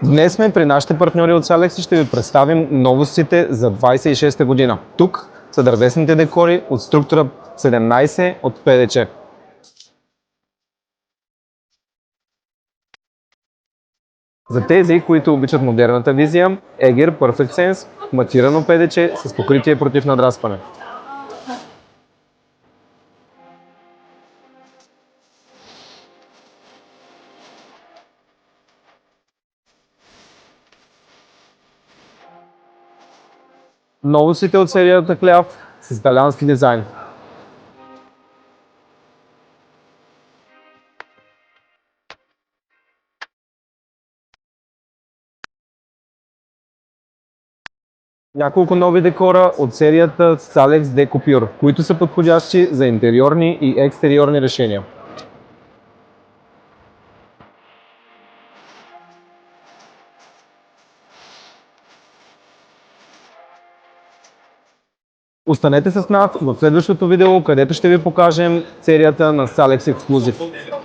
Днес сме при нашите партньори от Salex и ще ви представим новостите за 26-та година. Тук са дървесните декори от структура 17 от ПДЧ. За тези, които обичат модерната визия, Eger Perfect Sense, матирано ПДЧ с покритие против надрастване. Новостите от серията Клеав с италиански дизайн. Няколко нови декора от серията Salex Decopure, които са подходящи за интериорни и екстериорни решения. Останете с нас в следващото видео, където ще ви покажем серията на Salex Exclusive.